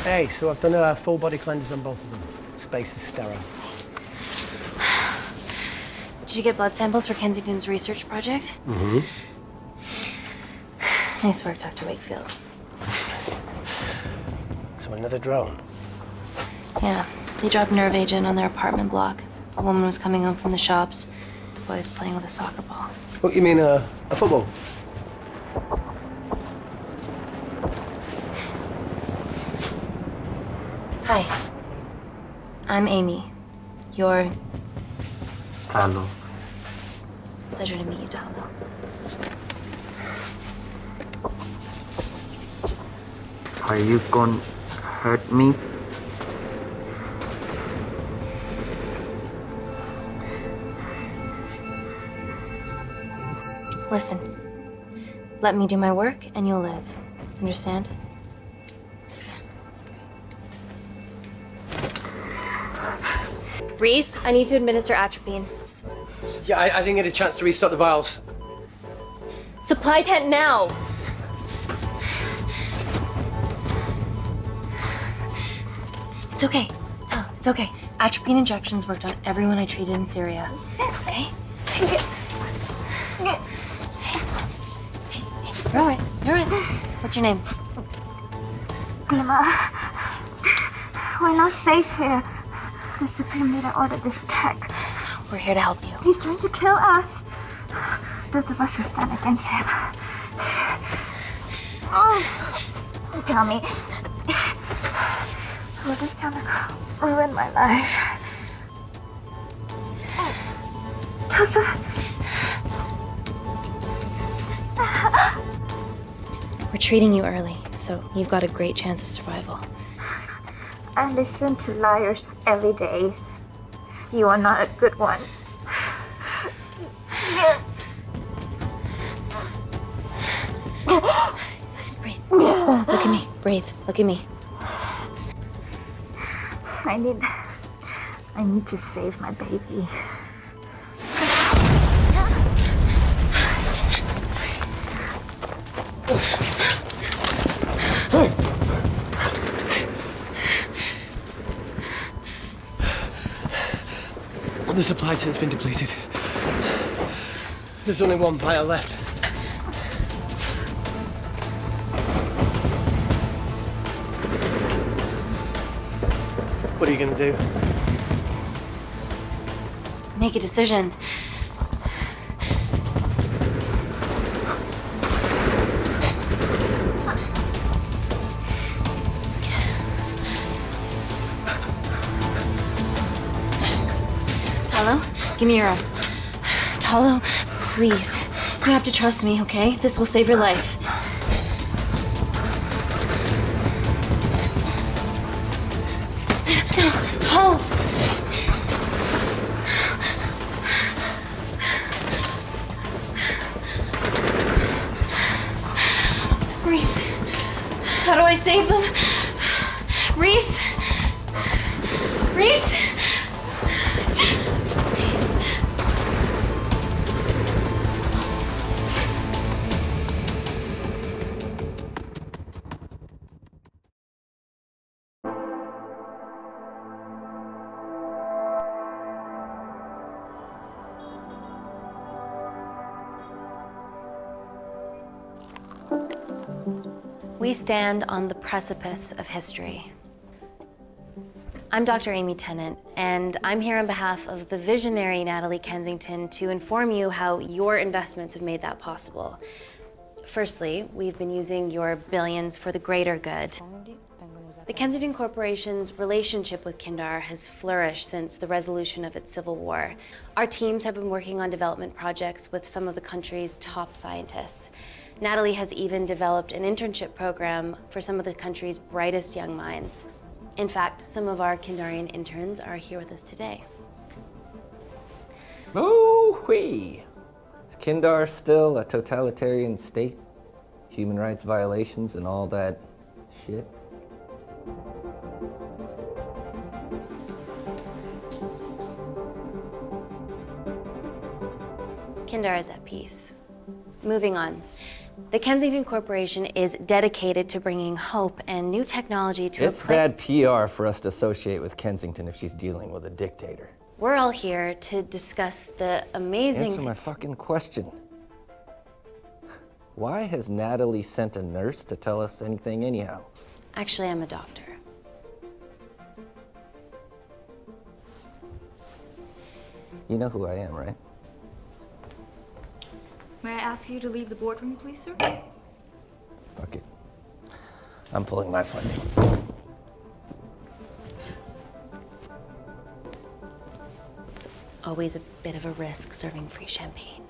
Hey, so I've done a full body cleanse on both of them. Space is sterile. Did you get blood samples for Kensington's research project? Mm-hmm. Nice work, Dr. Wakefield. So another drone? Yeah, they dropped nerve agent on their apartment block. A woman was coming home from the shops. The boy was playing with a soccer ball. What, you mean a football? Hi. I'm Amy. You're... Talo. Pleasure to meet you, Talo. Are you gonna hurt me? Listen. Let me do my work and you'll live. Understand? Reese, I need to administer atropine. Yeah, I didn't get a chance to restock the vials. Supply tent now! It's okay. Tell him, it's okay. Atropine injections worked on everyone I treated in Syria. Okay? Hey. You're all right. You're all right. What's your name? Dima, we're not safe here. The Supreme Leader ordered this attack. We're here to help you. He's trying to kill us. Both of us will stand against him. Tell me, will this chemical ruin my life? We're treating you early, so you've got a great chance of survival. I listen to liars every day. You are not a good one. Please breathe. Look at me. Breathe. Look at me. I need to save my baby. The supply tent's been depleted. There's only one vial left. What are you gonna do? Make a decision. Talo, give me your arm. Talo, please. You have to trust me, okay? This will save your life. Talo! Reese, how do I save them? Reese? Reese? We stand on the precipice of history. I'm Dr. Amy Tennant, and I'm here on behalf of the visionary Natalie Kensington to inform you how your investments have made that possible. Firstly, we've been using your billions for the greater good. The Kensington Corporation's relationship with Kindar has flourished since the resolution of its civil war. Our teams have been working on development projects with some of the country's top scientists. Natalie has even developed an internship program for some of the country's brightest young minds. In fact, some of our Kindarian interns are here with us today. Ooh-wee! Is Kindar still a totalitarian state? Human rights violations and all that shit? Kindar is at peace. Moving on. The Kensington Corporation is dedicated to bringing hope and new technology to It's bad PR for us to associate with Kensington if she's dealing with a dictator. We're all here to discuss the amazing... Answer my fucking question. Why has Natalie sent a nurse to tell us anything anyhow? Actually, I'm a doctor. You know who I am, right? May I ask you to leave the boardroom, please, sir? Fuck it. I'm pulling my funding. It's always a bit of a risk serving free champagne.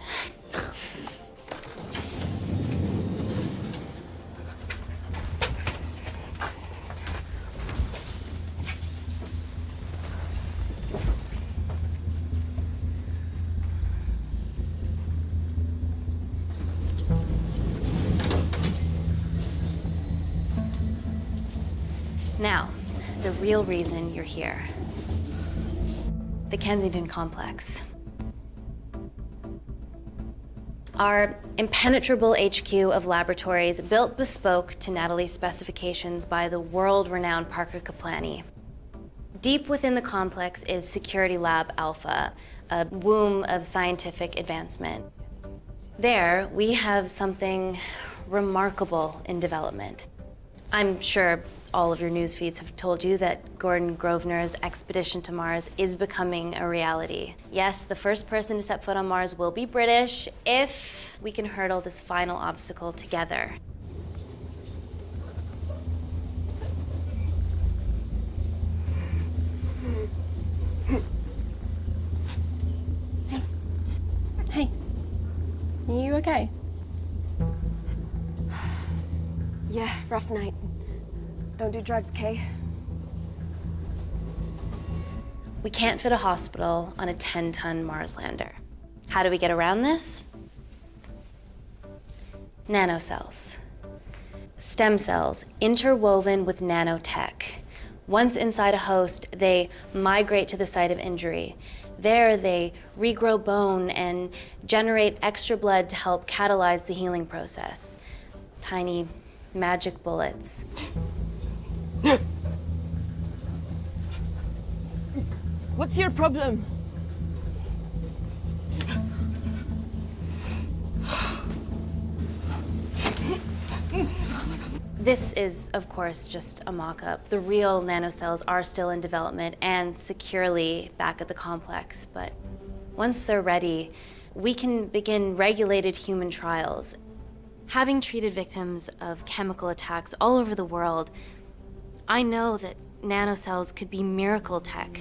Now, the real reason you're here. The Kensington Complex. Our impenetrable HQ of laboratories built bespoke to Natalie's specifications by the world-renowned Parker Kaplani. Deep within the complex is Security Lab Alpha, a womb of scientific advancement. There, we have something remarkable in development. I'm sure all of your news feeds have told you that Gordon Grosvenor's expedition to Mars is becoming a reality. Yes, the first person to set foot on Mars will be British if we can hurdle this final obstacle together. Hey. Are you okay? Yeah, rough night. Don't do drugs, Kay. We can't fit a hospital on a 10-ton Mars lander. How do we get around this? Nanocells. Stem cells interwoven with nanotech. Once inside a host, they migrate to the site of injury. There, they regrow bone and generate extra blood to help catalyze the healing process. Tiny magic bullets. What's your problem? This is, of course, just a mock-up. The real nanocells are still in development and securely back at the complex, but once they're ready, we can begin regulated human trials. Having treated victims of chemical attacks all over the world, I know that nanocells could be miracle tech.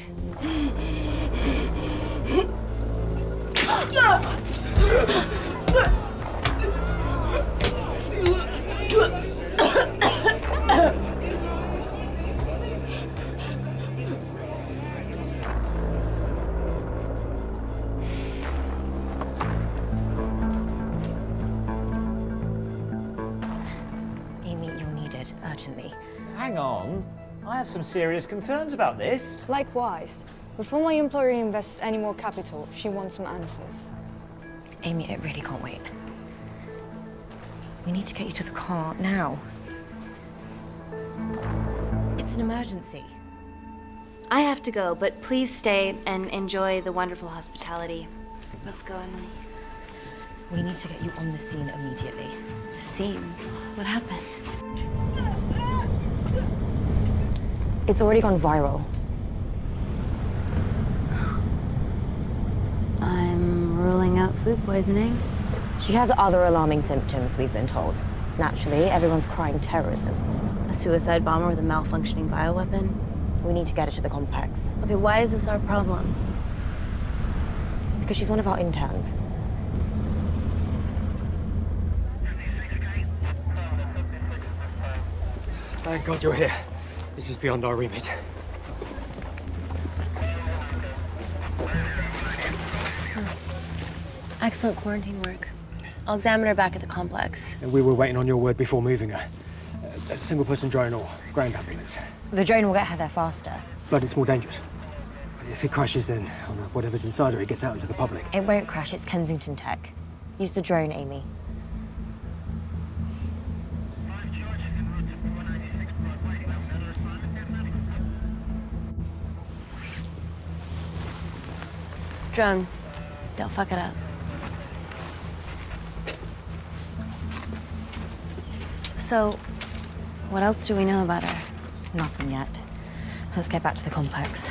Amy, you're needed urgently. Hang on. I have some serious concerns about this. Likewise. Before my employer invests any more capital, she wants some answers. Amy, it really can't wait. We need to get you to the car now. It's an emergency. I have to go, but please stay and enjoy the wonderful hospitality. Let's go, Emily. We need to get you on the scene immediately. The scene? What happened? It's already gone viral. I'm ruling out food poisoning. She has other alarming symptoms, we've been told. Naturally, everyone's crying terrorism. A suicide bomber with a malfunctioning bioweapon? We need to get her to the complex. Okay, why is this our problem? Because she's one of our interns. Thank God you're here. This is beyond our remit. Excellent quarantine work. I'll examine her back at the complex. And we were waiting on your word before moving her. A single-person drone or ground ambulance. The drone will get her there faster. But it's more dangerous. If it crashes, then whatever's inside her, it gets out into the public. It won't crash, it's Kensington tech. Use the drone, Amy. Drone, don't fuck it up. So, what else do we know about her? Nothing yet. Let's get back to the complex.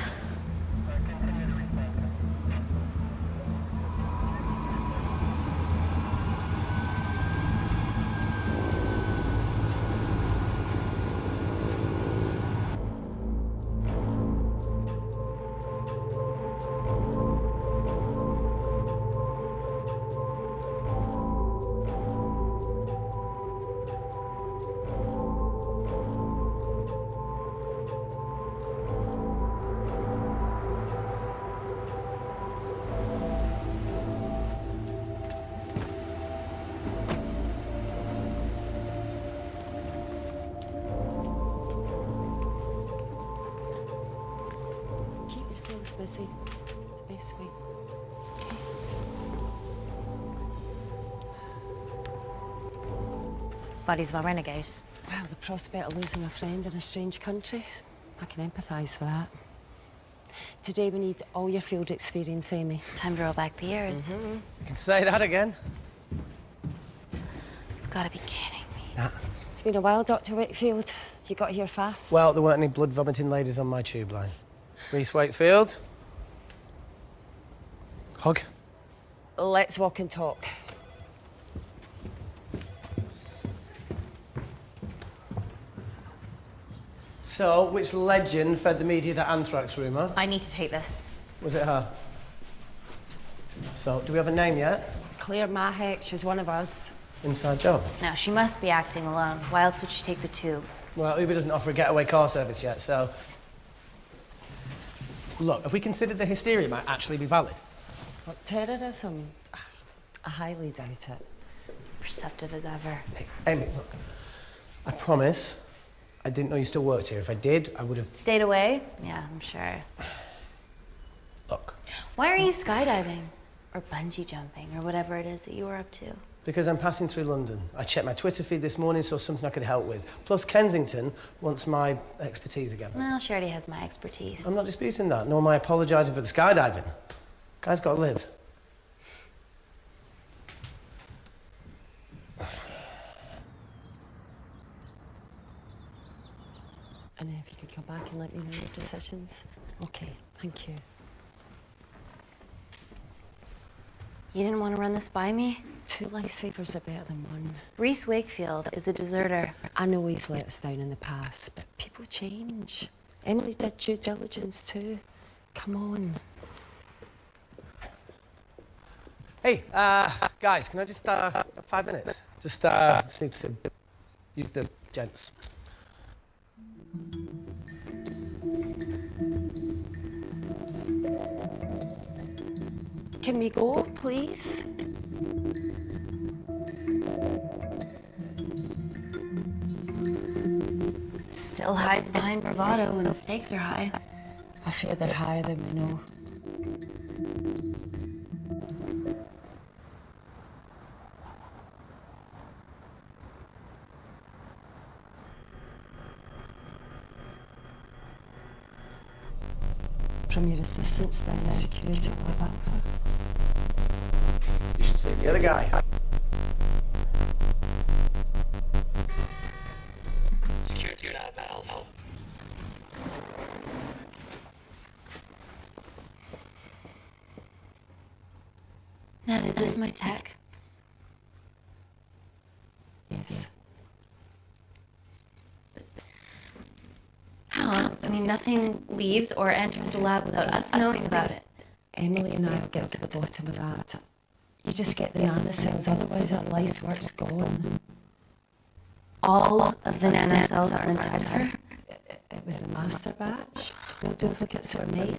Yourselves busy. It's the best way. Bodies of our renegade. Well, the prospect of losing a friend in a strange country, I can empathise with that. Today we need all your field experience, Amy. Time to roll back the years. You can say that again. You've got to be kidding me. Nah. It's been a while, Dr. Wakefield. You got here fast. Well, there weren't any blood-vomiting ladies on my tube line. Reese Wakefield. Hug. Let's walk and talk. So, which legend fed the media that anthrax rumour? I need to take this. Was it her? So, do we have a name yet? Claire Mahek, she's one of us. Inside job. No, she must be acting alone. Why else would she take the tube? Well, Uber doesn't offer a getaway car service yet, so... Look, have we considered the hysteria might actually be valid? What, terrorism? I highly doubt it. Perceptive as ever. Hey, Amy, look. I promise I didn't know you still worked here. If I did, I would have... Stayed away? Yeah, I'm sure. Look. Why are you skydiving? Or bungee jumping, or whatever it is that you were up to? Because I'm passing through London. I checked my Twitter feed this morning, saw something I could help with. Plus, Kensington wants my expertise again. Well, she already has my expertise. I'm not disputing that, nor am I apologising for the skydiving. Guy's got to live. And if you could come back and let me know your decisions. Okay, thank you. You didn't want to run this by me? 2 lifesavers are better than 1. Reese Wakefield is a deserter. I know he's let us down in the past, but people change. Emily did due diligence too. Come on. Hey, guys, can I just, 5 minutes? Just need to use the gents. Can we go, please? Still hides behind bravado when the stakes are high. I fear they're higher than we know. From your assistants down the security lab. You should see the other guy. Security lab Alpha. Ned, is this my tech? Yes. How? I mean, nothing leaves or enters the lab without us knowing about it. Emily and I will get to the bottom of that. You just get the nanocells, otherwise our life's work's gone. All of the nanocells are inside of her? It was the master batch. No duplicates were made.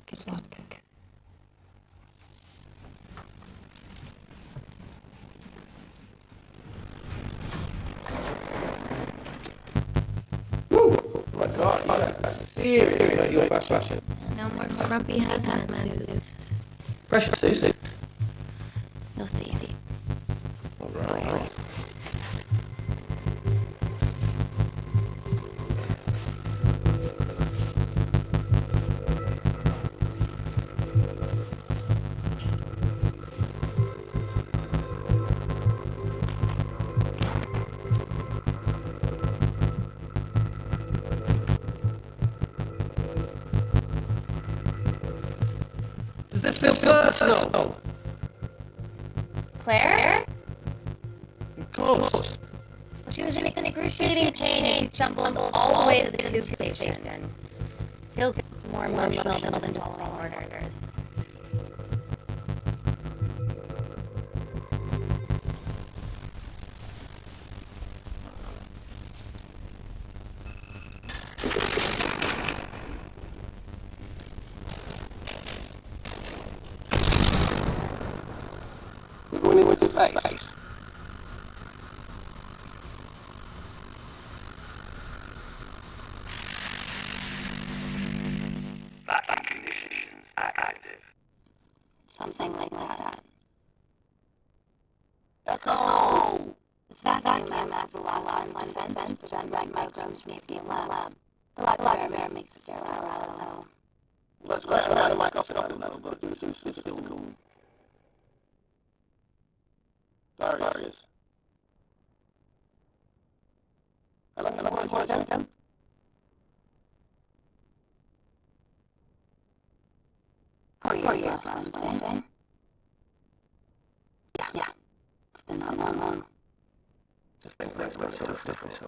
Good luck. Oh my God, you guys are serious about your fashion. No more grumpy hazmat suits. Pressure suits. You'll see. All right. This feels personal. Claire? Of course. She was in excruciating pain and she stumbled all the way to the tube station. Feels more emotional than just following orders. We're going in with the face. Vacuum conditions are active. Something like that. Echo! This vacuum acts as the last line of defense to prevent microbes from escaping the lab. The lack of air makes it sterile, so... Let's go out of my coffin up a level, but do some physical. There he is. Hello, again? How are you last Wednesday? Yeah. It's been that long. Just things like so different.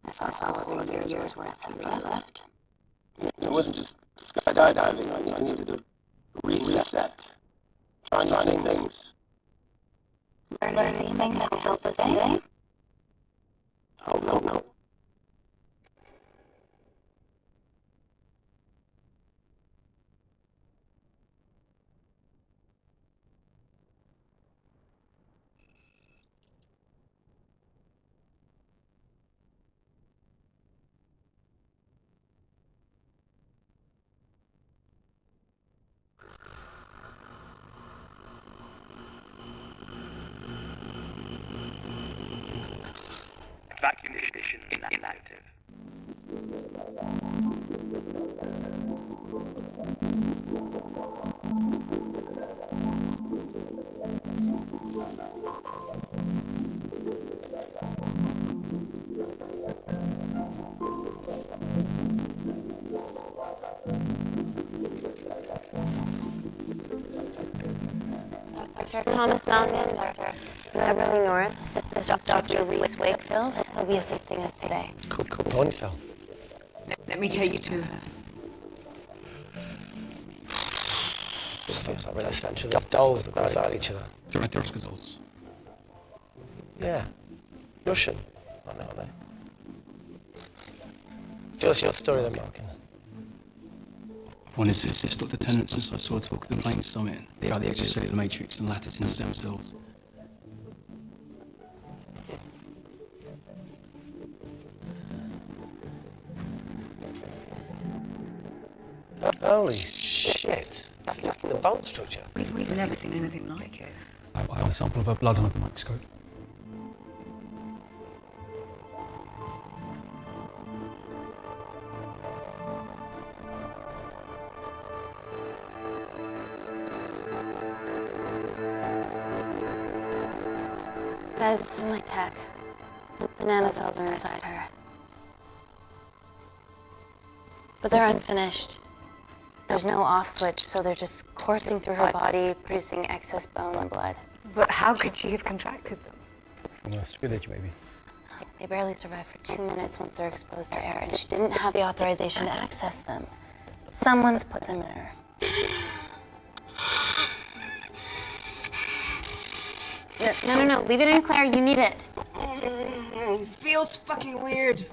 I saw what your years worth after I left. It wasn't just skydiving. I needed a reset. Trying new things. Learn anything that could help us today? Oh, no. Vacuum condition inactive. Dr. Thomas Malkin, Dr. Beverly North. This is Dr. Reese Wakefield. He'll be assisting us today. Cool ponytail. Let me take you to her. It's not really essential. There's dolls that go inside each other. Theatrical dolls. Yeah. Russian. Aren't they? Tell us your story then, Malkin. I wanted to assist Dr. Tennant since I saw talk of the Plain Summit. They are the extracellular matrix and lattice in stem cells. Holy shit. That's attacking the bone structure. We've never seen anything like it. I have a sample of her blood under the microscope. Guys, this is my tech. The nanocells are inside her. But they're unfinished. There's no off switch, so they're just coursing through her body, producing excess bone and blood. But how could she have contracted them? From a spillage, maybe. They barely survive for 2 minutes once they're exposed to air, and she didn't have the authorization to access them. Someone's put them in her. No. Leave it in, Claire. You need it. It feels fucking weird.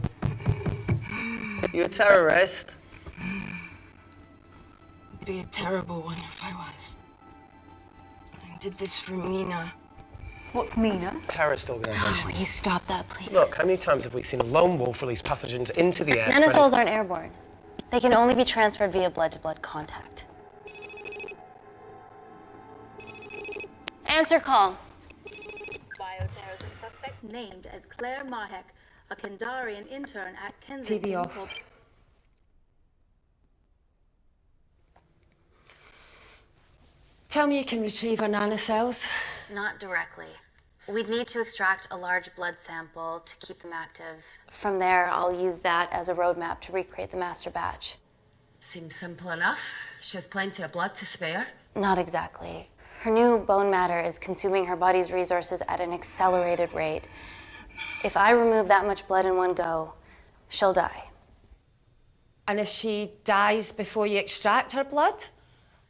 You a terrorist? It'd be a terrible one if I was. I did this for Mina. What's Mina? Terrorist organisation. Will you stop that, please? Look, how many times have we seen a lone wolf release pathogens into the air? Nanocells aren't airborne. They can only be transferred via blood-to-blood contact. Answer call. Bioterrorism suspect named as Claire Mahek, a Kandarian intern at Kensington. TV off. Tell me you can retrieve our nanocells. Not directly. We'd need to extract a large blood sample to keep them active. From there, I'll use that as a roadmap to recreate the master batch. Seems simple enough. She has plenty of blood to spare. Not exactly. Her new bone matter is consuming her body's resources at an accelerated rate. If I remove that much blood in one go, she'll die. And if she dies before you extract her blood?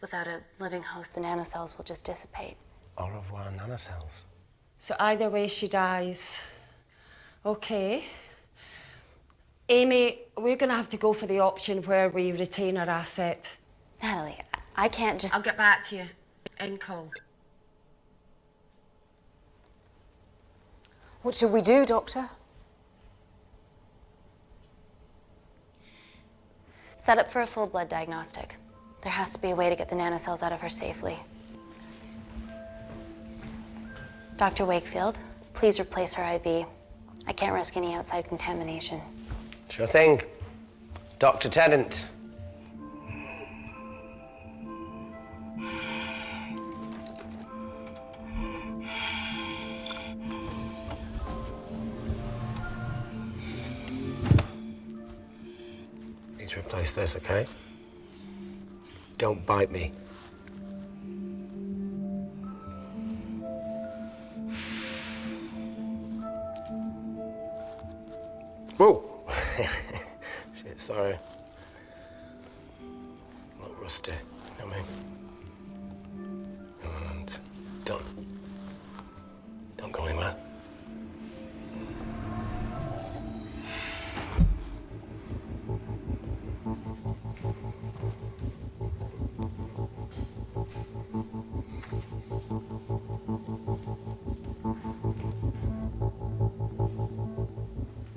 Without a living host, the nanocells will just dissipate. Au revoir, nanocells. So either way, she dies. Okay. Amy, we're gonna have to go for the option where we retain our asset. Natalie, I can't just... I'll get back to you. End call. What should we do, Doctor? Set up for a full blood diagnostic. There has to be a way to get the nanocells out of her safely. Dr. Wakefield, please replace her IV. I can't risk any outside contamination. Sure thing. Dr. Tennant. Need to replace this, okay? Don't bite me. Whoa! Shit, sorry. A little rusty, you know what I mean? And don't go anywhere.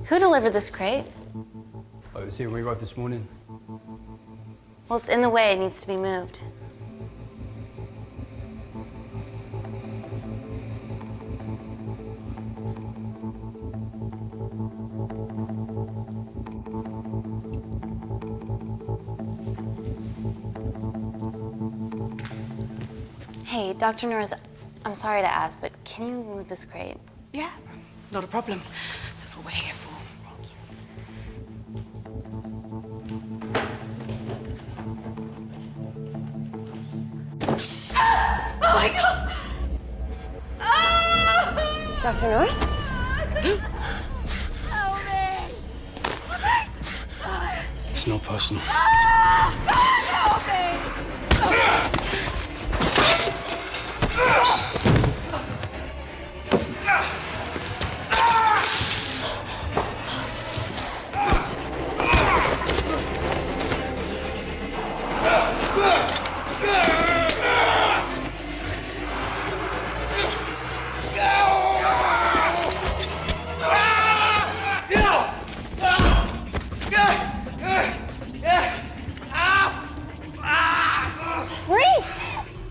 Who delivered this crate? Oh, it was here when we arrived this morning. Well, it's in the way. It needs to be moved. Hey, Dr. North, I'm sorry to ask, but can you move this crate? Yeah, not a problem. That's what we're here for. Oh my God! Dr. North? Help me! It's not personal. Help me!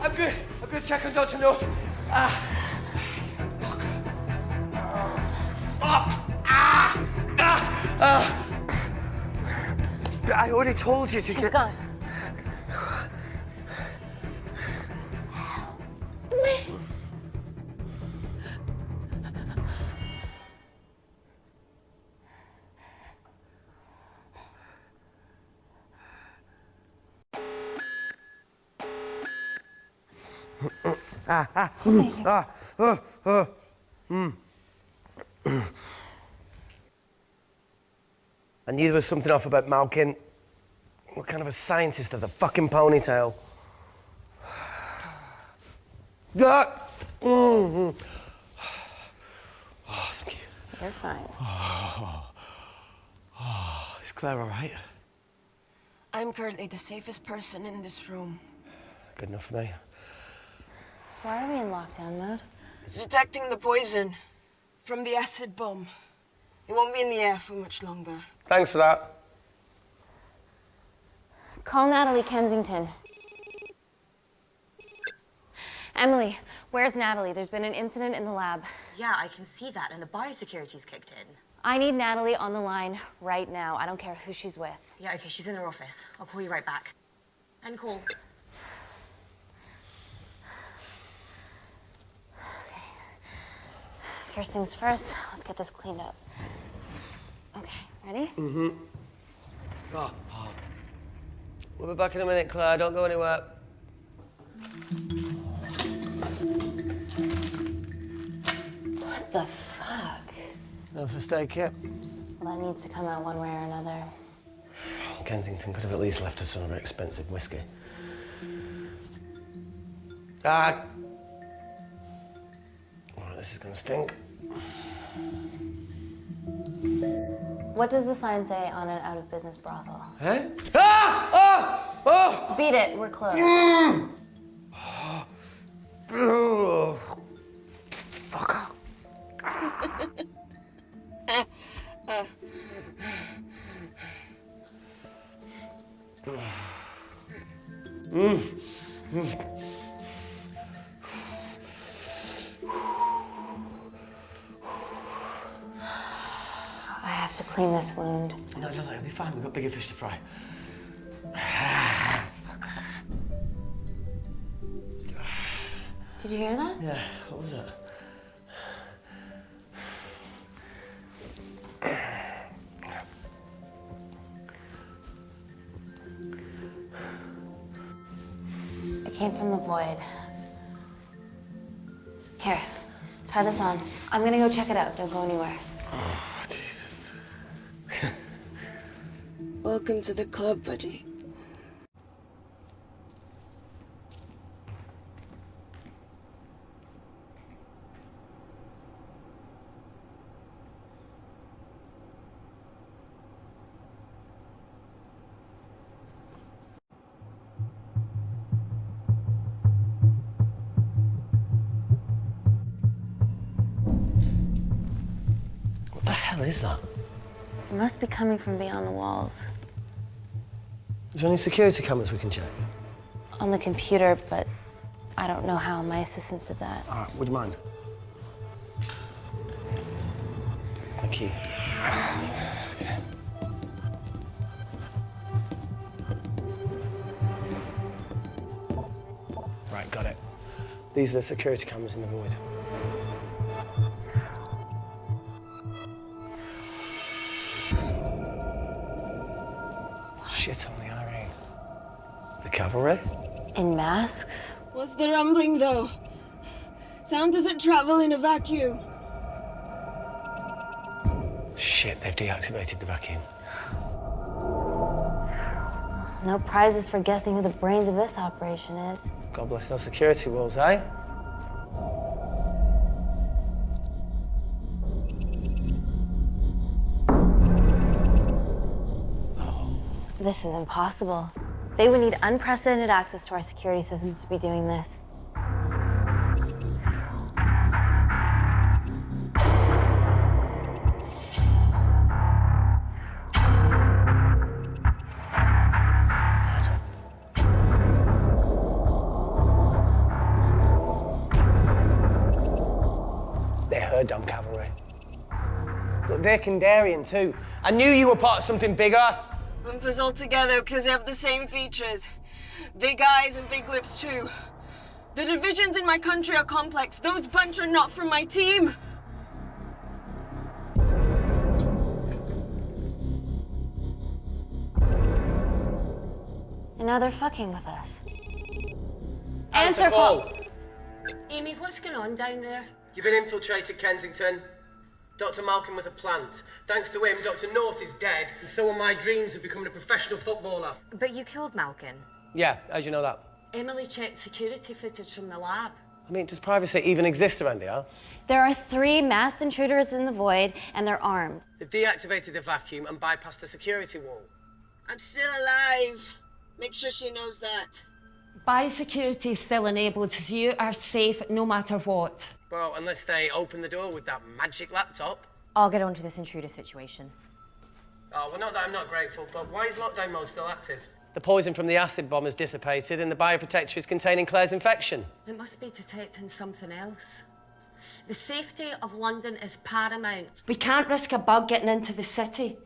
I'm good. Check on Dr. North. I already told you to She's get... gone. I knew there was something off about Malkin. What kind of a scientist has a fucking ponytail? Oh, thank you. You're fine. Is Claire all right? I'm currently the safest person in this room. Good enough for me. Why are we in lockdown mode? It's detecting the poison from the acid bomb. It won't be in the air for much longer. Thanks for that. Call Natalie Kensington. Emily, where's Natalie? There's been an incident in the lab. Yeah, I can see that, and the biosecurity's kicked in. I need Natalie on the line right now. I don't care who she's with. Yeah, okay, she's in her office. I'll call you right back. End call. Okay. First things first, let's get this cleaned up. Okay, ready? Mm-hmm. We'll be back in a minute, Claire. Don't go anywhere. the fuck? No first aid kit. Well, that needs to come out one way or another. Kensington could have at least left us some of her expensive whiskey. Dad! Alright, this is gonna stink. What does the sign say on an out-of-business brothel? Eh? Ah! Oh! Oh! Beat it, we're closed. Oh. Fuck off. I have to clean this wound. No, it'll be fine. We've got bigger fish to fry. Did you hear that? Yeah, what was that? It came from the void. Here, try this on. I'm gonna go check it out. Don't go anywhere. Oh, Jesus. Welcome to the club, buddy. What the hell is that? It must be coming from beyond the walls. Is there any security cameras we can check? On the computer, but I don't know how. My assistants did that. All right, would you mind? Thank you. Okay. Right, got it. These are the security cameras in the void. Shit on the Irene. The cavalry? In masks? What's the rumbling, though? Sound doesn't travel in a vacuum. Shit, they've deactivated the vacuum. No prizes for guessing who the brains of this operation is. God bless those security walls, eh? This is impossible. They would need unprecedented access to our security systems to be doing this. They're her dumb cavalry. Look, they're Kandarian too. I knew you were part of something bigger. Lumpers all together because they have the same features. Big eyes and big lips too. The divisions in my country are complex. Those bunch are not from my team. And now they're fucking with us. Answer call. Amy, what's going on down there? You've been infiltrated, Kensington. Dr. Malcolm was a plant. Thanks to him, Dr. North is dead, and so are my dreams of becoming a professional footballer. But you killed Malkin. Yeah, how'd you know that? Emily checked security footage from the lab. I mean, does privacy even exist around here? There are 3 masked intruders in the void, and they're armed. They've deactivated the vacuum and bypassed the security wall. I'm still alive. Make sure she knows that. Biosecurity is still enabled, so you are safe no matter what. Well, unless they open the door with that magic laptop. I'll get onto this intruder situation. Oh, well, not that I'm not grateful, but why is lockdown mode still active? The poison from the acid bomb has dissipated and the bioprotector is containing Claire's infection. It must be detecting something else. The safety of London is paramount. We can't risk a bug getting into the city.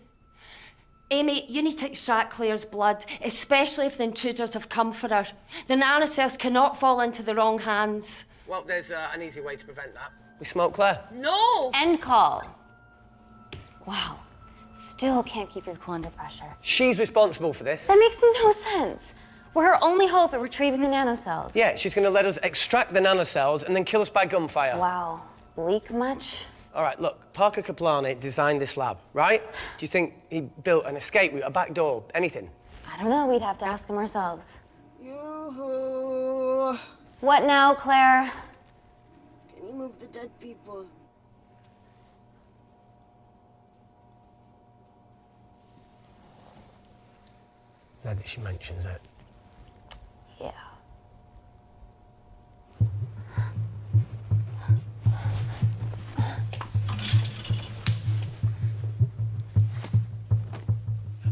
Amy, you need to extract Claire's blood, especially if the intruders have come for her. The nanocells cannot fall into the wrong hands. Well, there's an easy way to prevent that. We smoke Claire. No! End call. Wow. Still can't keep your cool under pressure. She's responsible for this. That makes no sense. We're her only hope at retrieving the nanocells. Yeah, she's going to let us extract the nanocells and then kill us by gunfire. Wow. Bleak much? All right, look, Parker Kaplani designed this lab, right? Do you think he built an escape route, a back door, anything? I don't know, we'd have to ask him ourselves. Yoo-hoo! What now, Claire? Can you move the dead people? Now that she mentions it. Yeah.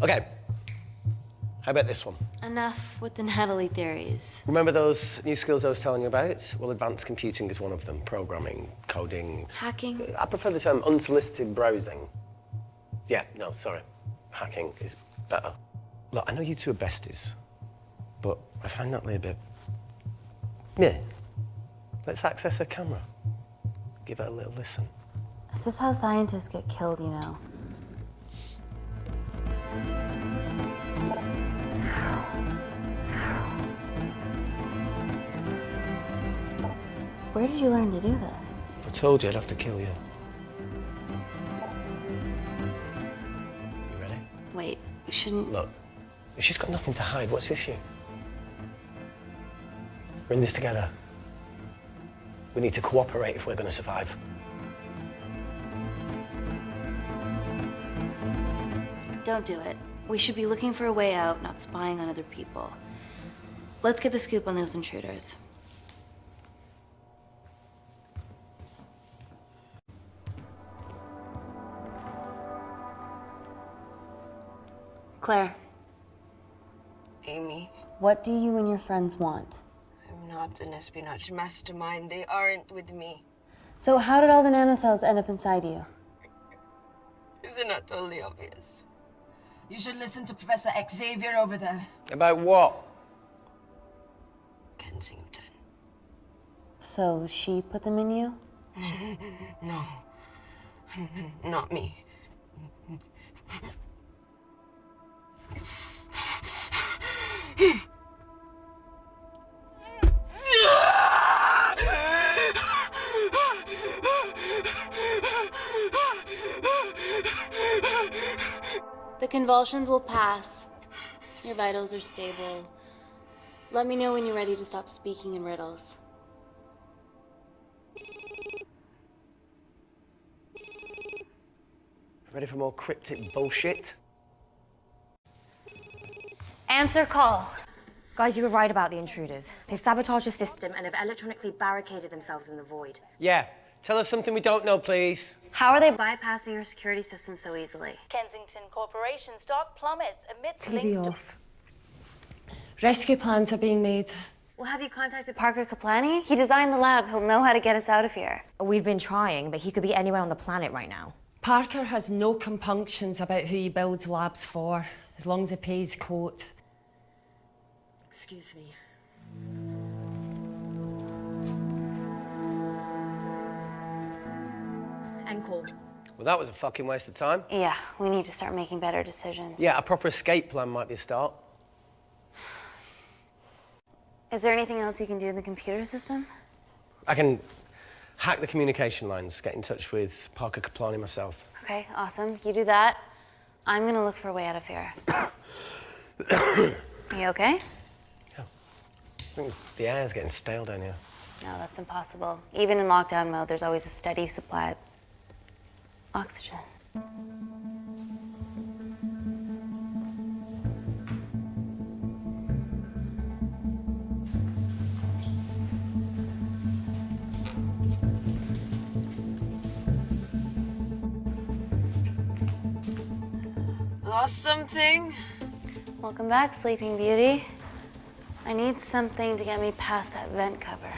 Okay. How about this one? Enough with the Natalie theories. Remember those new skills I was telling you about? Well, advanced computing is one of them. Programming, coding. Hacking? I prefer the term unsolicited browsing. Yeah, no, sorry. Hacking is better. Look, I know you two are besties, but I find Natalie a bit... Yeah. Let's access her camera. Give her a little listen. This is how scientists get killed, you know. Where did you learn to do this? If I told you, I'd have to kill you. You ready? Wait, we shouldn't... Look, if she's got nothing to hide, what's the issue? We're in this together. We need to cooperate if we're going to survive. Don't do it. We should be looking for a way out, not spying on other people. Let's get the scoop on those intruders. Claire. Amy, What do you and your friends want? I'm not an espionage mastermind. They aren't with me. So how did all the nanocells end up inside you? Isn't that totally obvious? You should listen to Professor Xavier over there. About what? Kensington. So she put them in you? No. Not me. The convulsions will pass. Your vitals are stable. Let me know when you're ready to stop speaking in riddles. Ready for more cryptic bullshit? Answer call. Guys, you were right about the intruders. They've sabotaged the system and have electronically barricaded themselves in the void. Yeah. Tell us something we don't know, please. How are they bypassing your security system so easily? Kensington Corporation stock plummets amidst TV links to... off. Rescue plans are being made. Well, have you contacted Parker Kaplani? He designed the lab. He'll know how to get us out of here. We've been trying, but he could be anywhere on the planet right now. Parker has no compunctions about who he builds labs for, as long as he pays quote. Excuse me. End call. Well, that was a fucking waste of time. Yeah, we need to start making better decisions. Yeah, a proper escape plan might be a start. Is there anything else you can do in the computer system? I can hack the communication lines, get in touch with Parker Kaplani myself. Okay, awesome. You do that. I'm gonna look for a way out of here. You okay? I think the air's getting stale down here. No, that's impossible. Even in lockdown mode, there's always a steady supply of oxygen. Lost something? Welcome back, Sleeping Beauty. I need something to get me past that vent cover.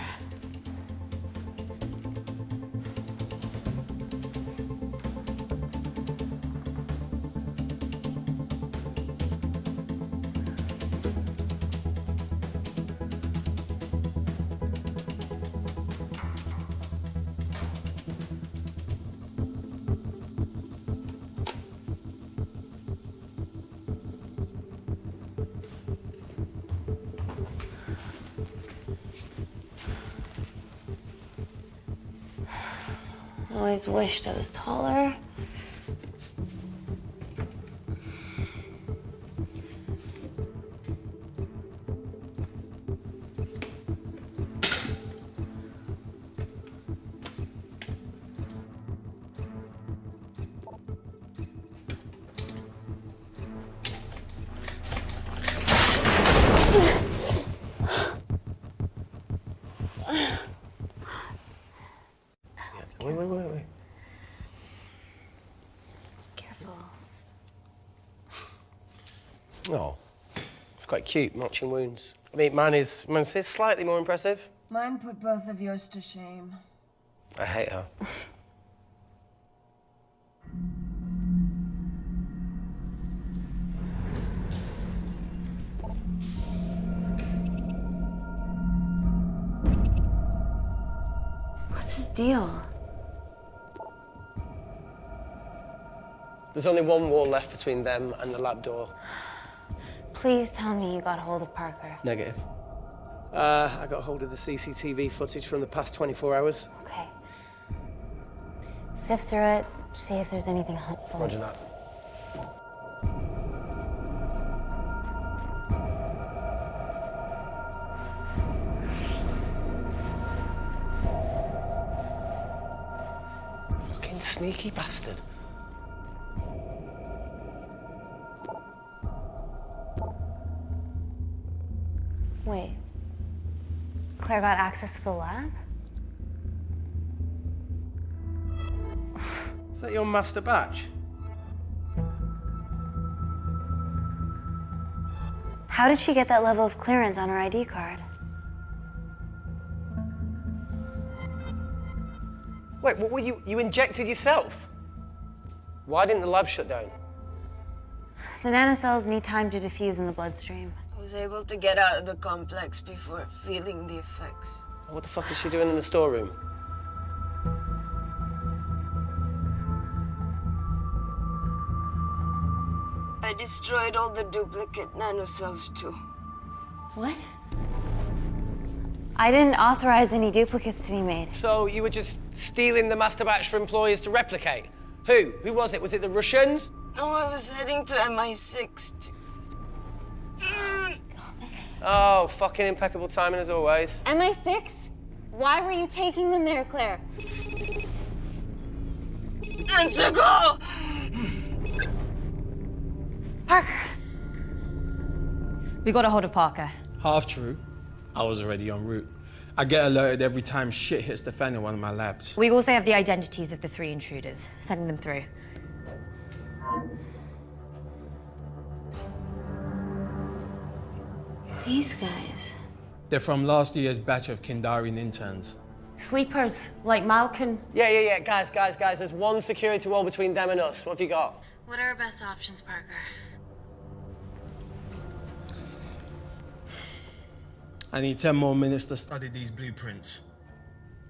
Always wished I was taller. Wait. Careful. Oh, it's quite cute, matching wounds. I mean, mine's slightly more impressive. Mine put both of yours to shame. I hate her. What's his deal? There's only one wall left between them and the lab door. Please tell me you got hold of Parker. Negative. I got hold of the CCTV footage from the past 24 hours. Okay. Sift through it, see if there's anything helpful. Roger that. Fucking sneaky bastard. Wait. Claire got access to the lab? Is that your master batch? How did she get that level of clearance on her ID card? Wait, what were you injected yourself? Why didn't the lab shut down? The nanocells need time to diffuse in the bloodstream. I was able to get out of the complex before feeling the effects. What the fuck is she doing in the storeroom? I destroyed all the duplicate nanocells too. What? I didn't authorize any duplicates to be made. So you were just stealing the master batch for employers to replicate? Who? Who was it? Was it the Russians? No, I was heading to MI6 to... Oh, fucking impeccable timing as always. MI6? Why were you taking them there, Claire? Let's go! Parker! We got a hold of Parker. Half true. I was already en route. I get alerted every time shit hits the fan in one of my labs. We also have the identities of the 3 intruders. Sending them through. These guys. They're from last year's batch of Kindarian interns. Sleepers, like Malkin. Yeah. Guys. There's one security wall between them and us. What have you got? What are our best options, Parker? I need 10 more minutes to study these blueprints.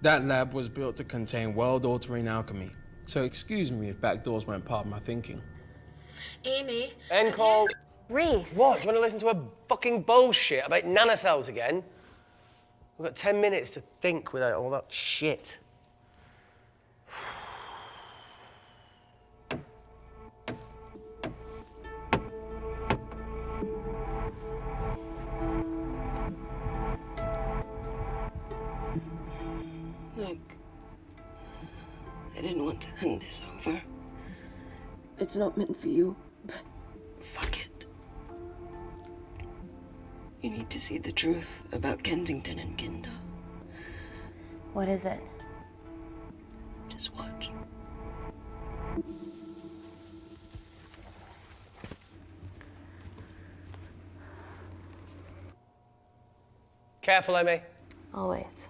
That lab was built to contain world-altering alchemy. So excuse me if backdoors weren't part of my thinking. Amy. End call. Reese. What? Do you want to listen to a fucking bullshit about nanocells again? We've got 10 minutes to think without all that shit. Look, I didn't want to hand this over. It's not meant for you, but fuck it. You need to see the truth about Kensington and Kinder. What is it? Just watch. Careful, Amy. Always.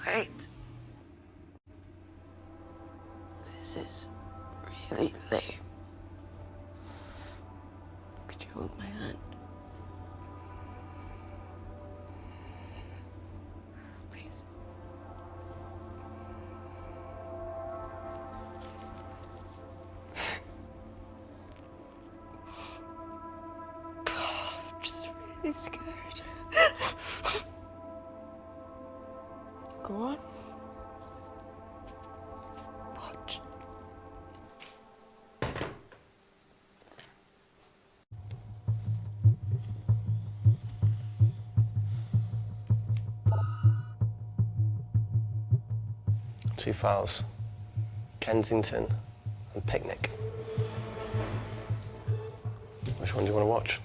Wait. This is really lame. Could you hold my hand? Please. really scared. Go on. Watch. Two files. Kensington and Picnic. Which one do you want to watch?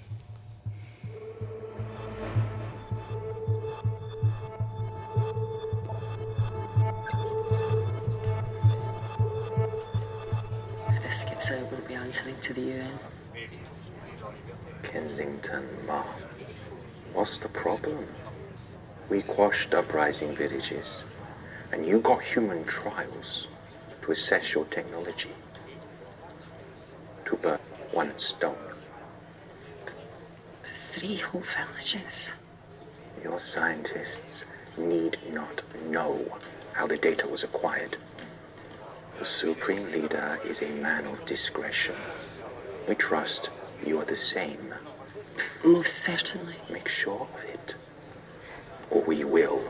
If this gets out, we'll be answering to the UN. Kensington, Ma. What's the problem? We quashed uprising villages, and you got human trials to assess your technology. To burn one stone. 3 whole villages. Your scientists need not know how the data was acquired. The Supreme Leader is a man of discretion. We trust you are the same. Most certainly. Make sure of it, or we will.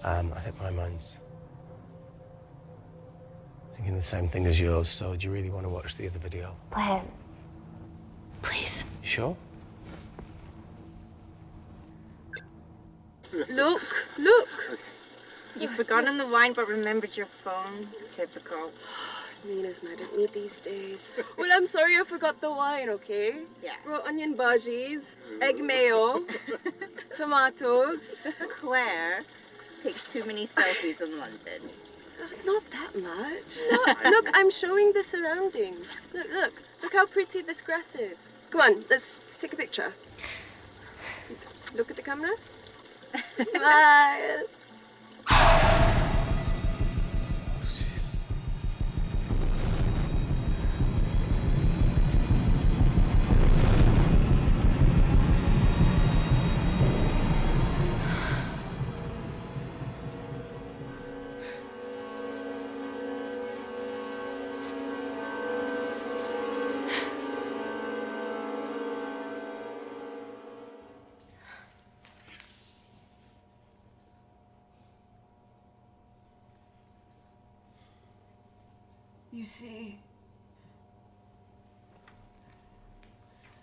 I think my mind's thinking the same thing as yours, so do you really want to watch the other video? Play it. Please. You sure? Look, look! You've forgotten the wine but remembered your phone. Typical. Mina's mad at me these days. Well, I'm sorry I forgot the wine, okay? Yeah. Raw onion bhajis, egg mayo, tomatoes. Claire takes too many selfies in London. Not that much. Look, I'm showing the surroundings. Look how pretty this grass is. Come on, let's take a picture. Look at the camera. Smile. You see,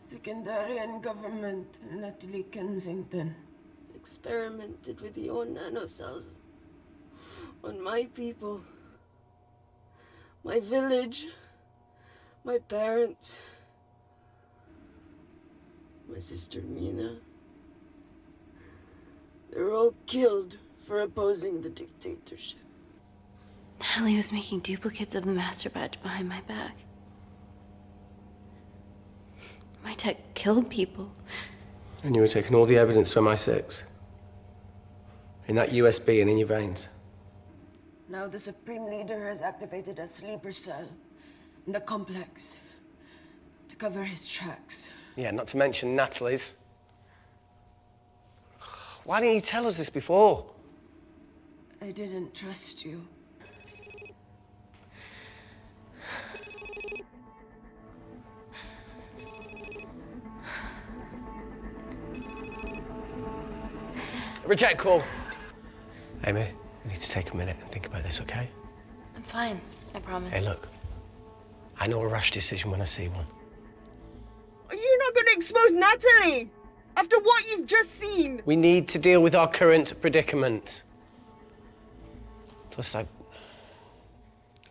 the Kandarian government and Natalie Kensington Experimented with your nanocells on my people, my village, my parents, my sister Mina. They're all killed for opposing the dictatorship. Natalie was making duplicates of the master batch behind my back. My tech killed people. And you were taking all the evidence from MI6? In that USB and in your veins? Now the Supreme Leader has activated a sleeper cell in the complex to cover his tracks. Yeah, not to mention Natalie's. Why didn't you tell us this before? I didn't trust you. Reject call. Amy, we need to take a minute and think about this, okay? I'm fine, I promise. Hey, look. I know a rash decision when I see one. Are you not going to expose Natalie after what you've just seen? We need to deal with our current predicament. Plus, I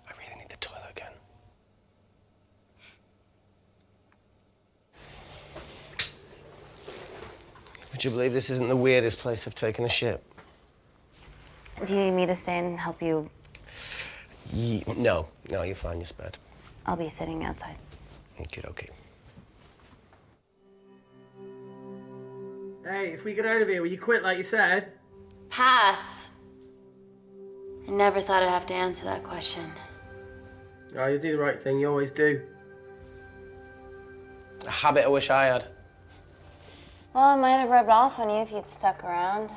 really need the toilet again. Would you believe this isn't the weirdest place I've taken a shit? Do you need me to stay and help you? No, you're fine, you're spared. I'll be sitting outside. Okay. Hey, if we get out of here, will you quit like you said? Pass. I never thought I'd have to answer that question. Oh, you do the right thing, you always do. A habit I wish I had. Well, it might have rubbed off on you if you'd stuck around.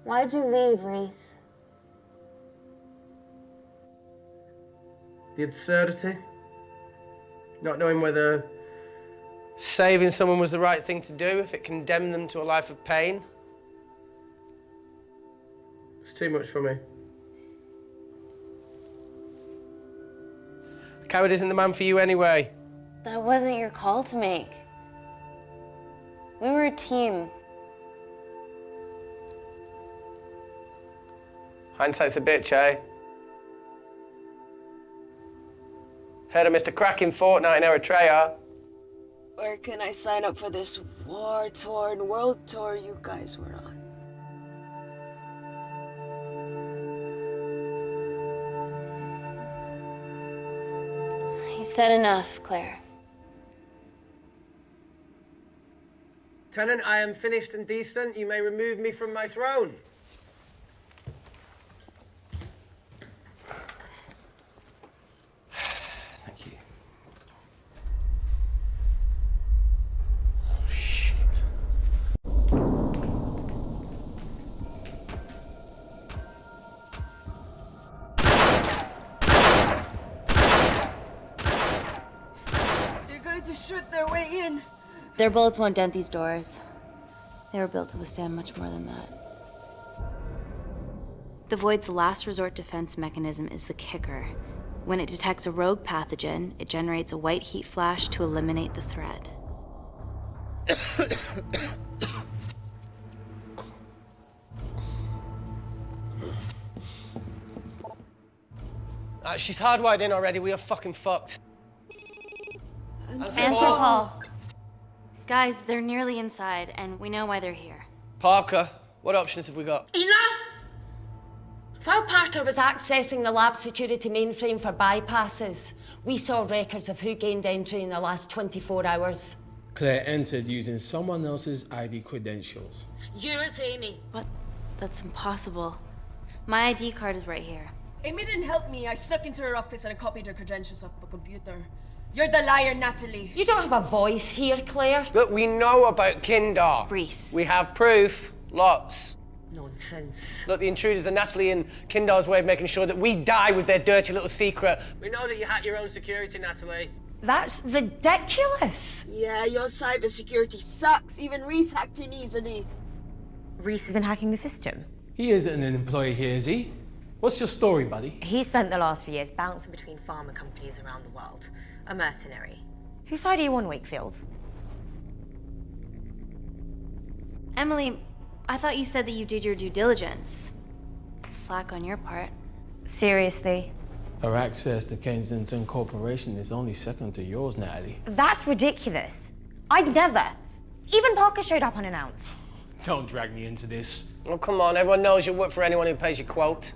Why'd you leave, Reese? The absurdity. Not knowing whether saving someone was the right thing to do if it condemned them to a life of pain. it's too much for me. The coward isn't the man for you anyway. That wasn't your call to make. We were a team. Hindsight's a bitch, eh? Heard of Mr. Cracking Fortnite in Eritrea. Where can I sign up for this war-torn world tour you guys were on? You've said enough, Claire. Tenant, I am finished and decent. You may remove me from my throne. Thank you. Oh, shit. They're going to shoot their way in. Their bullets won't dent these doors. They were built to withstand much more than that. The Void's last resort defense mechanism is the kicker. When it detects a rogue pathogen, it generates a white heat flash to eliminate the threat. She's hardwired in already. We are fucking fucked. And Paul. Guys, they're nearly inside, and we know why they're here. Parker, what options have we got? Enough! While Parker was accessing the lab security mainframe for bypasses, we saw records of who gained entry in the last 24 hours. Claire entered using someone else's ID credentials. Yours, Amy. What? That's impossible. My ID card is right here. Amy didn't help me. I snuck into her office and I copied her credentials off the computer. You're the liar, Natalie. You don't have a voice here, Claire. Look, we know about Kindar. Reese. We have proof. Lots. Nonsense. Look, the intruders are Natalie and Kindar's way of making sure that we die with their dirty little secret. We know that you hack your own security, Natalie. That's ridiculous. Yeah, your cybersecurity sucks. Even Reese hacked in easily. Reese has been hacking the system. He isn't an employee here, is he? What's your story, buddy? He spent the last few years bouncing between pharma companies around the world. A mercenary. Whose side are you on, Wakefield? Emily, I thought you said that you did your due diligence. Slack on your part. Seriously? Her access to Kensington Corporation is only second to yours, Natalie. That's ridiculous. I'd never. Even Parker showed up unannounced. Don't drag me into this. Oh, come on. Everyone knows you work for anyone who pays your quote.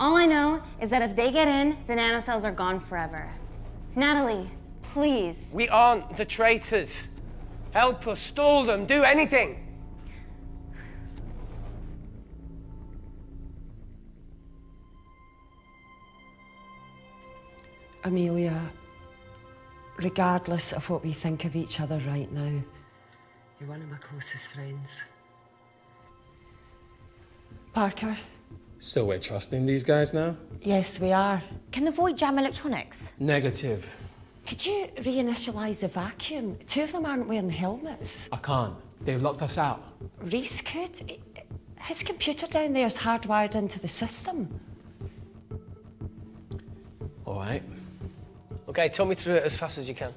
All I know is that if they get in, the nanocells are gone forever. Natalie, please. We aren't the traitors. Help us, stall them, do anything. Amelia, regardless of what we think of each other right now, you're one of my closest friends. Parker? So we're trusting these guys now? Yes, we are. Can the Void jam electronics? Negative. Could you reinitialize the vacuum? Two of them aren't wearing helmets. I can't. They've locked us out. Reese could. His computer down there is hardwired into the system. All right. Okay, talk me through it as fast as you can.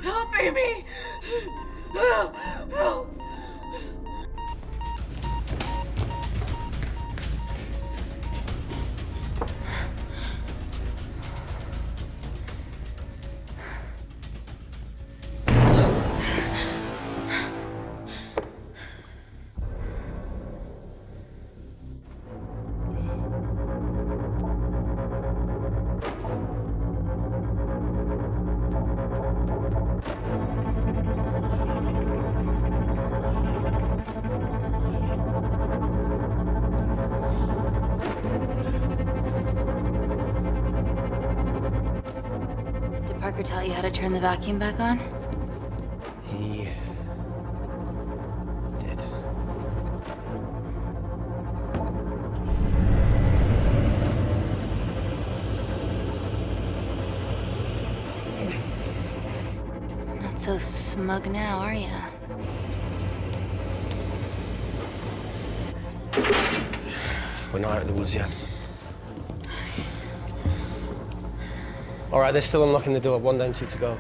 Help, Amy! Help! Help! Did Parker tell you how to turn the vacuum back on? He Not so smug now, are ya? We're not out of the woods yet. All right, they're still unlocking the door. 1 down, 2 to go.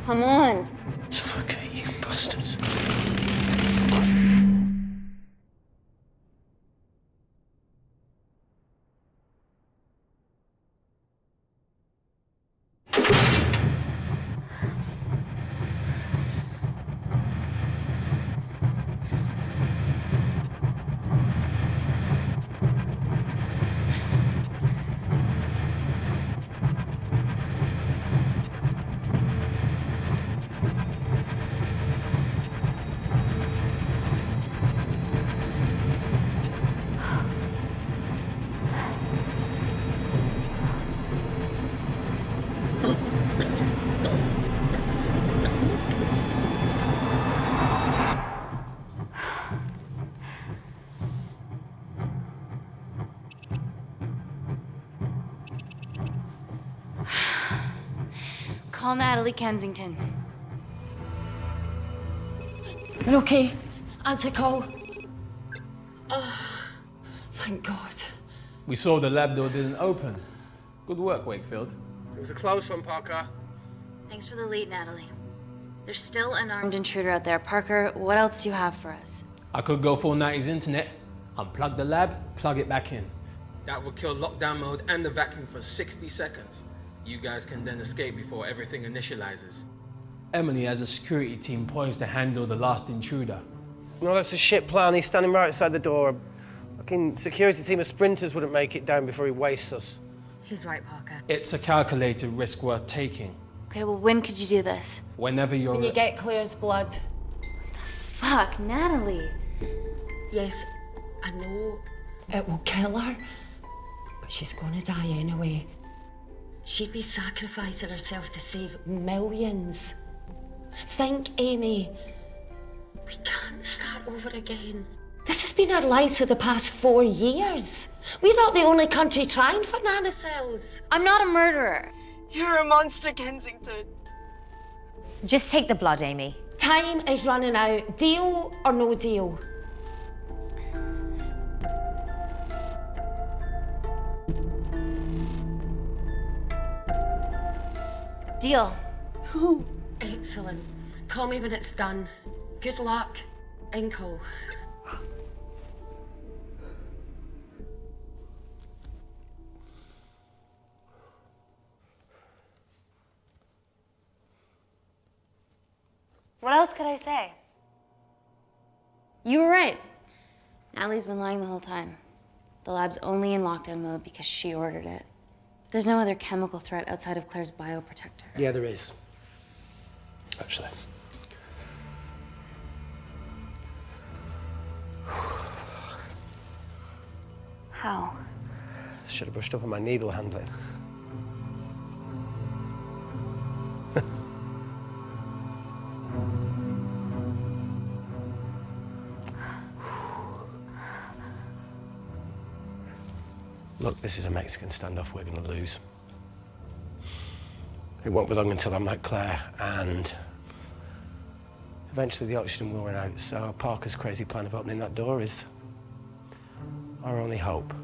Come on. Suffocate, you bastards. Call Natalie Kensington. You're okay? Answer call. Oh, thank God. We saw the lab door didn't open. Good work, Wakefield. It was a close one, Parker. Thanks for the lead, Natalie. There's still an armed intruder out there. Parker, what else do you have for us? I could go full 90s internet, unplug the lab, plug it back in. That would kill lockdown mode and the vacuum for 60 seconds. You guys can then escape before everything initializes. Emily has a security team poised to handle the last intruder. No, that's a shit plan. He's standing right outside the door. A fucking security team of sprinters wouldn't make it down before he wastes us. He's right, Parker. It's a calculated risk worth taking. Okay, well, when could you do this? Whenever you're... When you get Claire's blood. Fuck, Natalie. Yes, I know it will kill her, but she's gonna die anyway. She'd be sacrificing herself to save millions. Think, Amy. We can't start over again. This has been our lives for the past 4 years. We're not the only country trying for nanocells. I'm not a murderer. You're a monster, Kensington. Just take the blood, Amy. Time is running out. Deal or no deal? Deal. Excellent. Call me when it's done. Good luck. Inkle. What else could I say? You were right. Natalie's been lying the whole time. The lab's only in lockdown mode because she ordered it. There's no other chemical threat outside of Claire's bioprotector. Yeah, there is. Actually. How? Should have brushed up on my needle handling. Look, this is a Mexican standoff we're going to lose. It won't be long until I'm like Claire, and eventually the oxygen will run out, so Parker's crazy plan of opening that door is our only hope.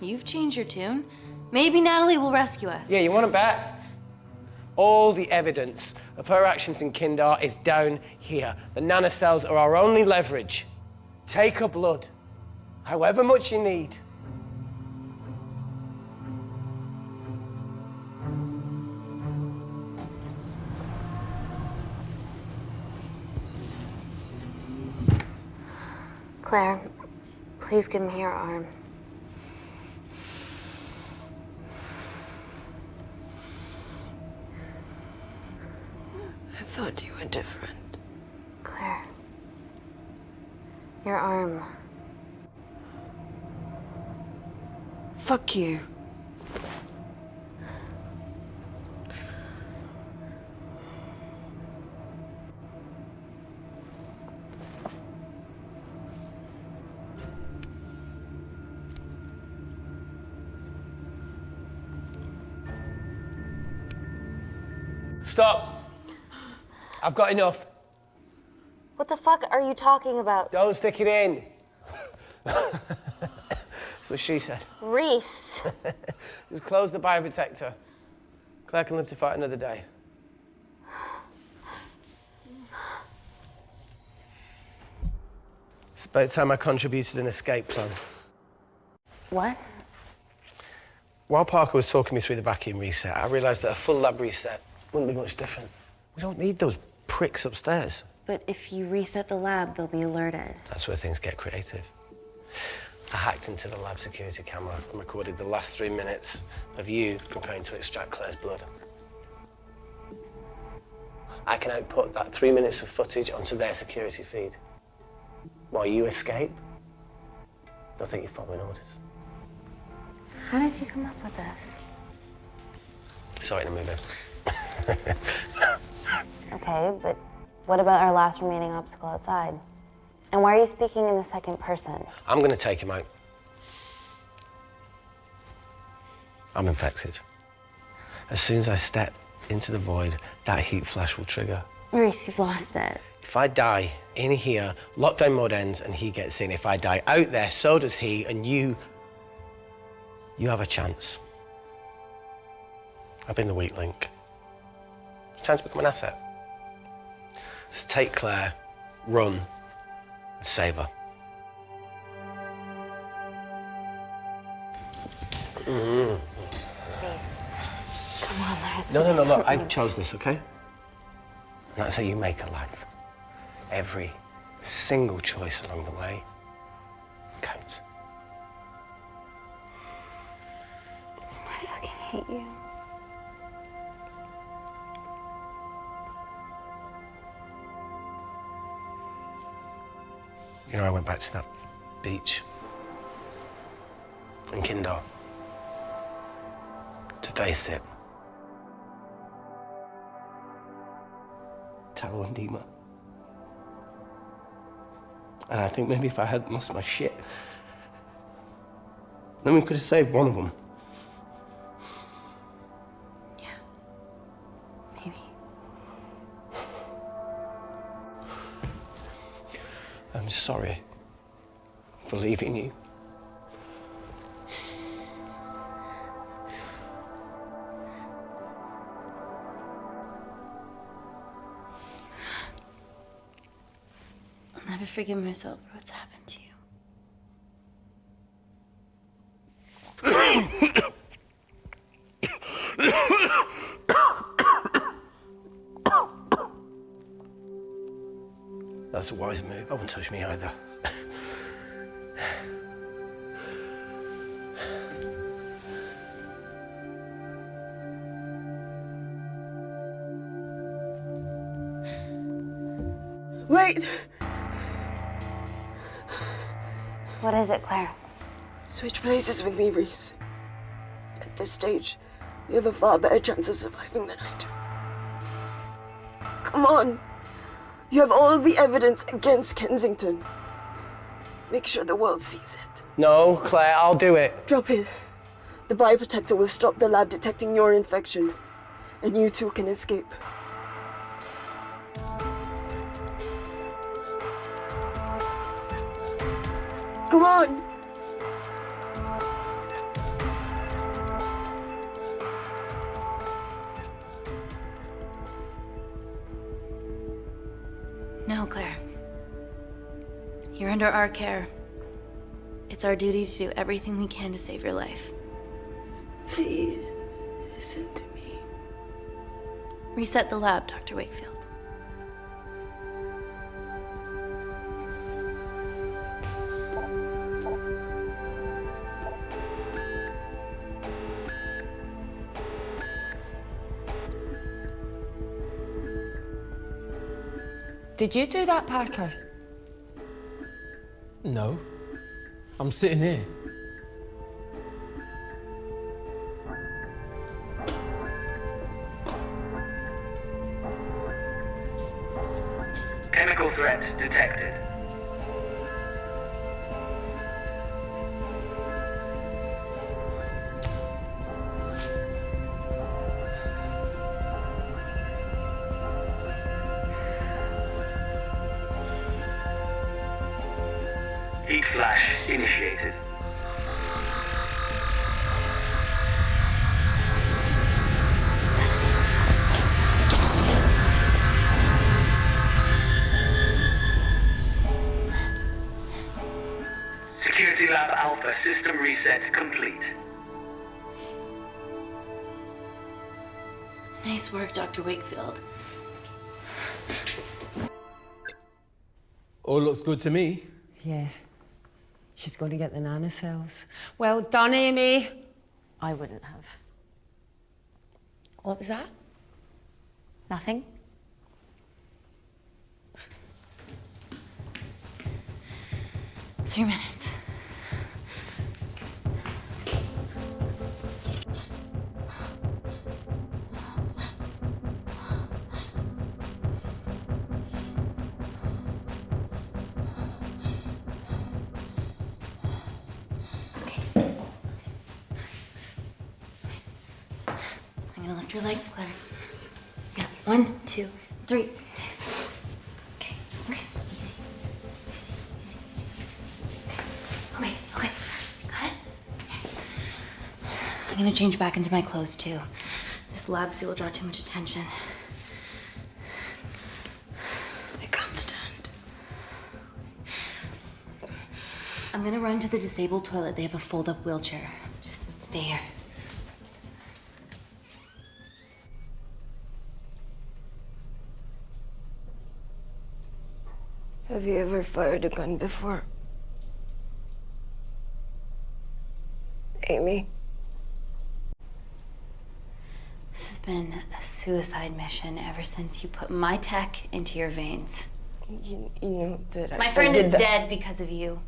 You've changed your tune. Maybe Natalie will rescue us. Yeah, you want to bet? All the evidence of her actions in Kindar is down here. The nanocells are our only leverage. Take her blood, however much you need. Claire, please give me your arm. I thought you were different. Claire. Your arm. Fuck you. Stop. I've got enough. What the fuck are you talking about? Don't stick it in. That's what she said. Reese. Just close the bioprotector. Claire can live to fight another day. It's about time I contributed an escape plan. What? While Parker was talking me through the vacuum reset, I realised that a full lab reset wouldn't be much different. We don't need those pricks upstairs. But if you reset the lab, they'll be alerted. That's where things get creative. I hacked into the lab security camera and recorded the last 3 minutes of you preparing to extract Claire's blood. I can output that 3 minutes of footage onto their security feed. While you escape, they'll think you're following orders. How did you come up with this? Saw it in a movie. Okay, but what about our last remaining obstacle outside? And why are you speaking in the second person? I'm going to take him out. I'm infected. As soon as I step into the void, that heat flash will trigger. Reese, you've lost it. If I die in here, lockdown mode ends and he gets in. If I die out there, so does he, and you have a chance. I've been the weak link. It's time to become an asset. Just take Claire, run, and save her. Please. Come on, let's No, look, I chose this, okay? And that's how you make a life. Every single choice along the way counts. I fucking hate you. You know, I went back to that beach in Kindar to face it. Tallow and Dima. And I think maybe if I hadn't lost my shit, then we could have saved one of them. Yeah. Maybe. I'm sorry for leaving you. I'll never forgive myself for what's happened to you. That's a wise move. I won't touch me either. Wait! What is it, Claire? Switch places with me, Reese. At this stage, you have a far better chance of surviving than I do. Come on. You have all the evidence against Kensington. Make sure the world sees it. No, Claire, I'll do it. Drop it. The bioprotector will stop the lab detecting your infection, and you too can escape. Come on! No, Claire. You're under our care. It's our duty to do everything we can to save your life. Please, listen to me. Reset the lab, Dr. Wakefield. Did you do that, Parker? No. I'm sitting here. Chemical threat detected. Heat flash initiated. Security Lab Alpha system reset complete. Nice work, Dr. Wakefield. All looks good to me. Yeah. She's going to get the nanocells. Well done, Amy. I wouldn't have. What was that? Nothing? 3 minutes. I'm gonna lift your legs, Claire. Yeah, 1, 2, 3. Okay, easy. Easy. Okay, got it? I'm gonna change back into my clothes too. This lab suit will draw too much attention. I can't stand. I'm gonna run to the disabled toilet. They have a fold-up wheelchair. Just stay here. Have you ever fired a gun before? Amy? This has been a suicide mission ever since you put my tech into your veins. You know that My friend is dead because of you.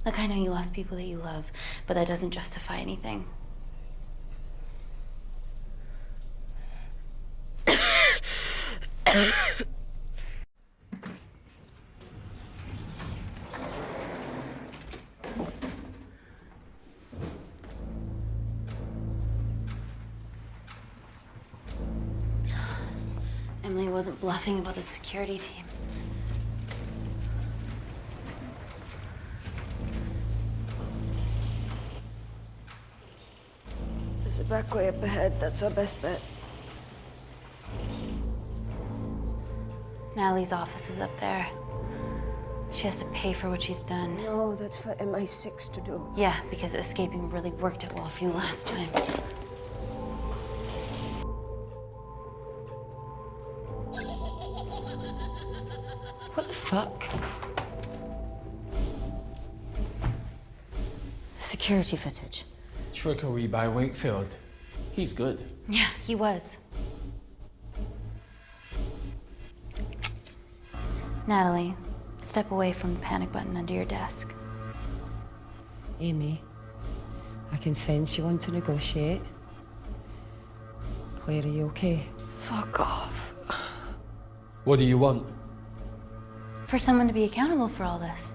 Look, I know you lost people that you love, but that doesn't justify anything. Emily wasn't bluffing about the security team. There's a back way up ahead. That's our best bet. Natalie's office is up there. She has to pay for what she's done. No, that's for MI6 to do. Yeah, because escaping really worked out well for you last time. What the fuck? Security footage. Trickery by Wakefield. He's good. Yeah, he was. Natalie, step away from the panic button under your desk. Amy, I can sense you want to negotiate. Claire, are you okay? Fuck off. What do you want? For someone to be accountable for all this.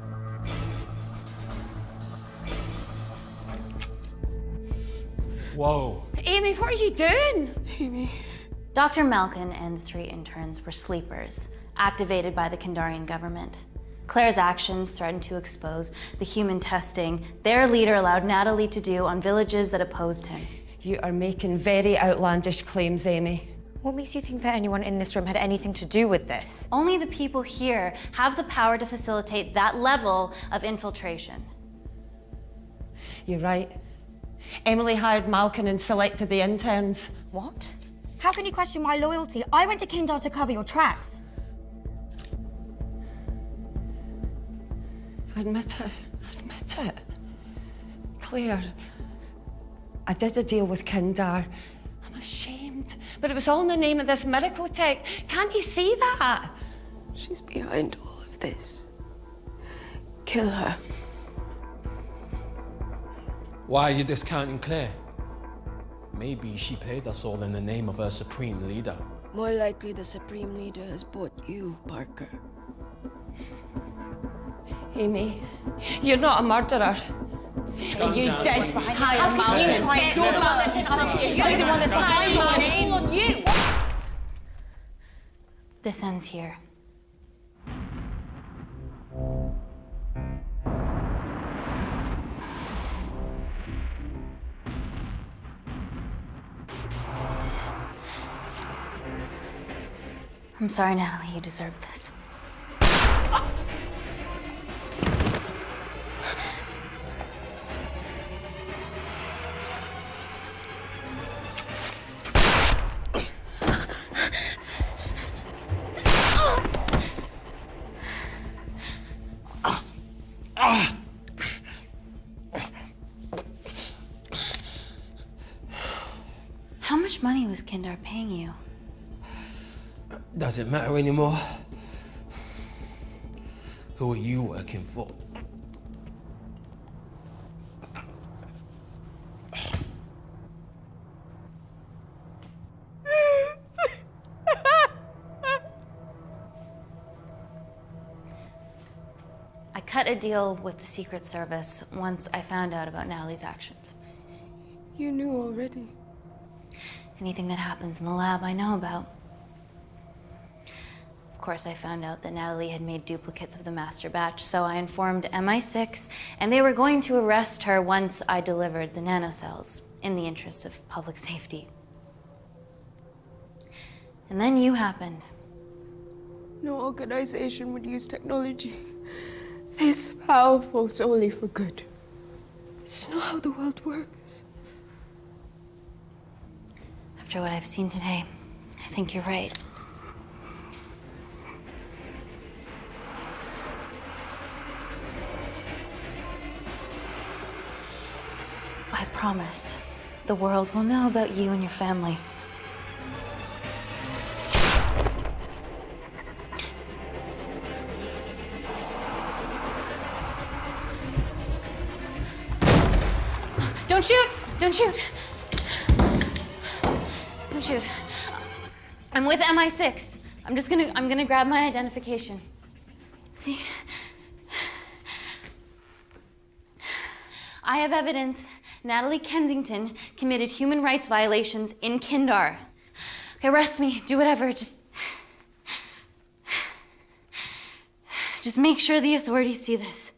Whoa. Amy, what are you doing? Amy. Dr. Malkin and the 3 interns were sleepers, activated by the Kandarian government. Claire's actions threatened to expose the human testing their leader allowed Natalie to do on villages that opposed him. You are making very outlandish claims, Amy. What makes you think that anyone in this room had anything to do with this? Only the people here have the power to facilitate that level of infiltration. You're right. Emily hired Malkin and selected the interns. What? How can you question my loyalty? I went to Kindar to cover your tracks. Admit it. Admit it. Claire, I did a deal with Kindar. I'm ashamed, but it was all in the name of this miracle tech. Can't you see that? She's behind all of this. Kill her. Why are you discounting Claire? Maybe she paid us all in the name of her supreme leader. More likely the Supreme Leader has bought you, Parker. Amy, you're not a murderer. And you did hire Malkin. You try and talk about this in other years. You're the one that's hiring my name on you. This ends here. I'm sorry, Natalie, you deserve this. How much money was Kindar paying you? Does it matter anymore? Who are you working for? I cut a deal with the Secret Service once I found out about Natalie's actions. You knew already. Anything that happens in the lab, I know about. Of course, I found out that Natalie had made duplicates of the master batch, so I informed MI6, and they were going to arrest her once I delivered the nanocells, in the interests of public safety. And then you happened. No organization would use technology this powerful solely for good. It's not how the world works. After what I've seen today, I think you're right. I promise, the world will know about you and your family. Don't shoot! Don't shoot! Don't shoot. I'm with MI6. I'm gonna grab my identification. See? I have evidence Natalie Kensington committed human rights violations in Kindar. Okay, arrest me, do whatever, just make sure the authorities see this.